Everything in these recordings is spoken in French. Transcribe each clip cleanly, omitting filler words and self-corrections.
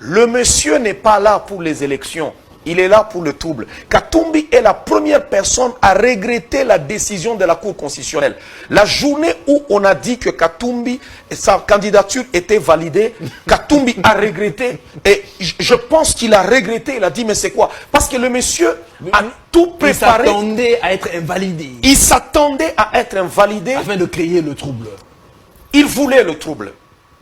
Le monsieur n'est pas là pour les élections. Il est là pour le trouble. Katumbi est la première personne à regretter la décision de la Cour constitutionnelle. La journée où on a dit que Katumbi, sa candidature était validée, Katumbi a regretté. Et je pense qu'il a regretté. Il a dit, mais c'est quoi? Parce que le monsieur a tout préparé. Il s'attendait à être invalidé. Il s'attendait à être invalidé. Afin de créer le trouble. Il voulait le trouble.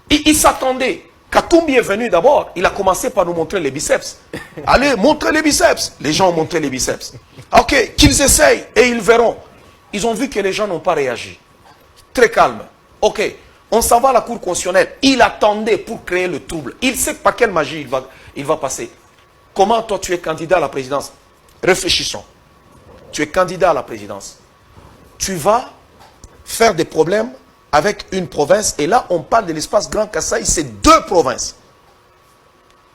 Il s'attendait. Katumbi est venu d'abord, il a commencé par nous montrer les biceps. Allez, montrez les biceps. Les gens ont montré les biceps. Ok, qu'ils essayent et ils verront. Ils ont vu que les gens n'ont pas réagi. Très calme. Ok, on s'en va à la Cour constitutionnelle. Il attendait pour créer le trouble. Il sait par quelle magie il va passer. Comment toi tu es candidat à la présidence? Réfléchissons. Tu es candidat à la présidence. Tu vas faire des problèmes avec une province, et là on parle de l'espace Grand Kasaï, c'est 2 provinces.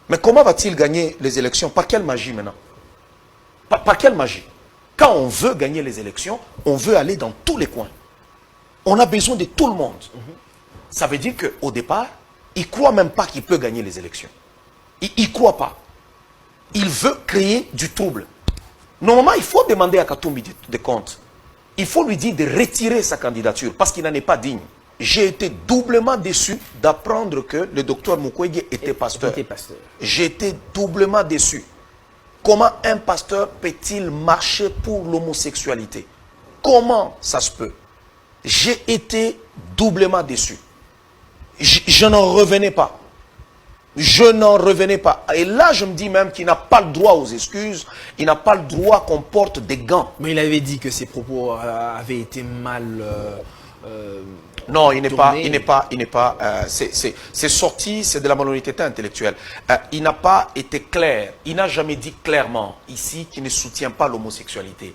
Mais comment va-t-il gagner les élections? Par quelle magie maintenant? Par quelle magie? Quand on veut gagner les élections, on veut aller dans tous les coins. On a besoin de tout le monde. Ça veut dire qu'au départ, il ne croit même pas qu'il peut gagner les élections. Il ne croit pas. Il veut créer du trouble. Normalement, il faut demander à Katumbi des comptes. Il faut lui dire de retirer sa candidature parce qu'il n'en est pas digne. J'ai été doublement déçu d'apprendre que le docteur Mukwege était pasteur. J'ai été doublement déçu. Comment un pasteur peut-il marcher pour l'homosexualité? Comment ça se peut? J'ai été doublement déçu. Je n'en revenais pas. Je n'en revenais pas. Et là, je me dis même qu'il n'a pas le droit aux excuses. Il n'a pas le droit qu'on porte des gants. Mais il avait dit que ses propos avaient été mal... non, il n'est pas... c'est sorti, c'est de la malhonnêteté intellectuelle. Il n'a pas été clair. Il n'a jamais dit clairement ici qu'il ne soutient pas l'homosexualité.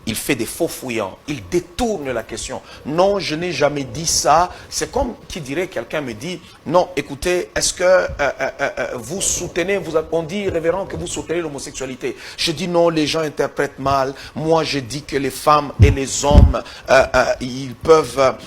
Il fait des faux fouillants. Il détourne la question. Non, je n'ai jamais dit ça. C'est comme qui dirait, quelqu'un me dit, non, écoutez, est-ce que vous soutenez, on dit, révérend, que vous soutenez l'homosexualité? Je dis non, les gens interprètent mal. Moi, je dis que les femmes et les hommes, ils peuvent,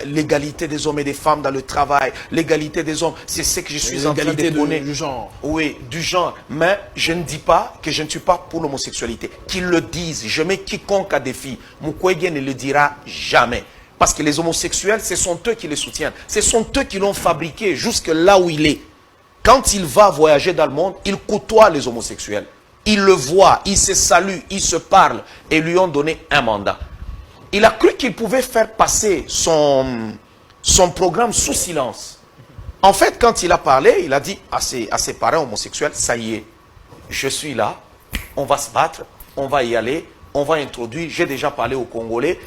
l'égalité des hommes et des femmes dans le travail, l'égalité des hommes, c'est ce que je suis en train de prôner. Du genre. Oui, du genre. Mais je ne dis pas que je ne suis pas pour l'homosexualité. Qu'ils le disent. Je mets quiconque à défi. Mukwege ne le dira jamais. Parce que les homosexuels, ce sont eux qui les soutiennent. Ce sont eux qui l'ont fabriqué jusque là où il est. Quand il va voyager dans le monde, il côtoie les homosexuels. Il le voit, il se salue, il se parle et lui ont donné un mandat. Il a cru qu'il pouvait faire passer son programme sous silence. En fait, quand il a parlé, il a dit à ses parents homosexuels, ça y est, je suis là, on va se battre, on va y aller, on va introduire, j'ai déjà parlé aux Congolais,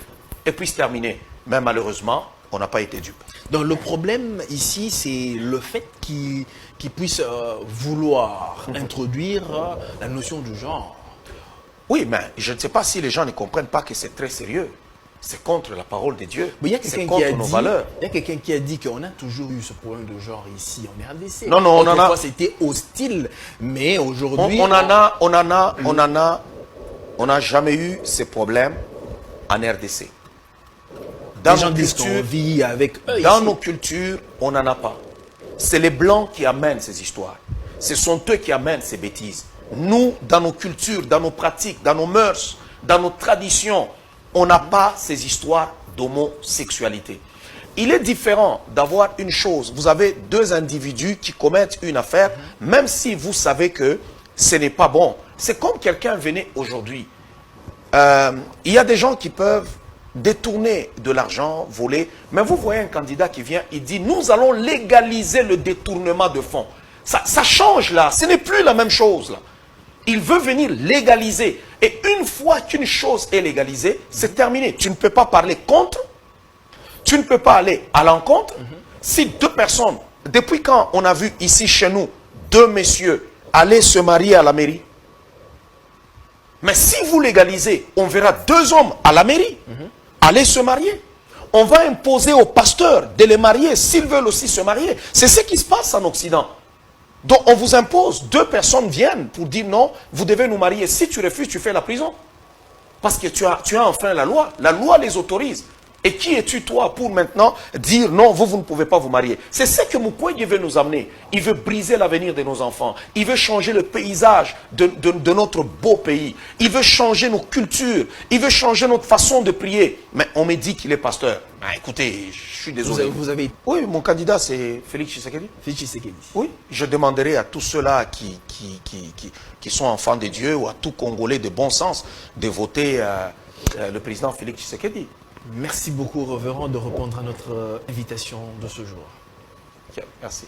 et puis c'est terminé. Mais malheureusement, on n'a pas été dupe. Donc le problème ici, c'est le fait qu'il puisse vouloir introduire la notion du genre. Oui, mais je ne sais pas si les gens ne comprennent pas que c'est très sérieux. C'est contre la parole de Dieu. Mais il y a c'est contre nos valeurs. Il y a quelqu'un qui a dit qu'on a toujours eu ce problème de genre ici en RDC. Non, non, on en a. C'était hostile, mais aujourd'hui... On n'a jamais eu ces problèmes en RDC. Dans nos cultures, vit avec eux dans nos cultures, on n'en a pas. C'est les Blancs qui amènent ces histoires. Ce sont eux qui amènent ces bêtises. Nous, dans nos cultures, dans nos pratiques, dans nos mœurs, dans nos traditions, on n'a pas ces histoires d'homosexualité. Il est différent d'avoir une chose. Vous avez 2 individus qui commettent une affaire, même si vous savez que ce n'est pas bon. C'est comme quelqu'un venait aujourd'hui. Il y a des gens qui peuvent détourner de l'argent, voler. Mais vous voyez un candidat qui vient, il dit, nous allons légaliser le détournement de fonds. Ça change là, ce n'est plus la même chose là. Il veut venir légaliser. Et une fois qu'une chose est légalisée, c'est terminé. Tu ne peux pas parler contre, tu ne peux pas aller à l'encontre. Si 2 personnes, depuis quand on a vu ici chez nous, 2 messieurs aller se marier à la mairie? Mais si vous légalisez, on verra 2 hommes à la mairie aller se marier. On va imposer aux pasteurs de les marier s'ils veulent aussi se marier. C'est ce qui se passe en Occident. Donc on vous impose, 2 personnes viennent pour dire non, vous devez nous marier. Si tu refuses, tu fais la prison. Parce que tu as enfreint la loi. La loi les autorise. Et qui es-tu toi pour maintenant dire non, vous ne pouvez pas vous marier? C'est ce que Mukwege veut nous amener. Il veut briser l'avenir de nos enfants. Il veut changer le paysage de notre beau pays. Il veut changer nos cultures. Il veut changer notre façon de prier. Mais on me dit qu'il est pasteur. Ben, écoutez, je suis désolé. Vous avez Oui, mon candidat c'est Félix Tshisekedi. Félix Tshisekedi. Oui, je demanderai à tous ceux-là qui sont enfants de Dieu ou à tout Congolais de bon sens de voter le président Félix Tshisekedi. Merci beaucoup, Révérend, de répondre à notre invitation de ce jour. Ok, merci.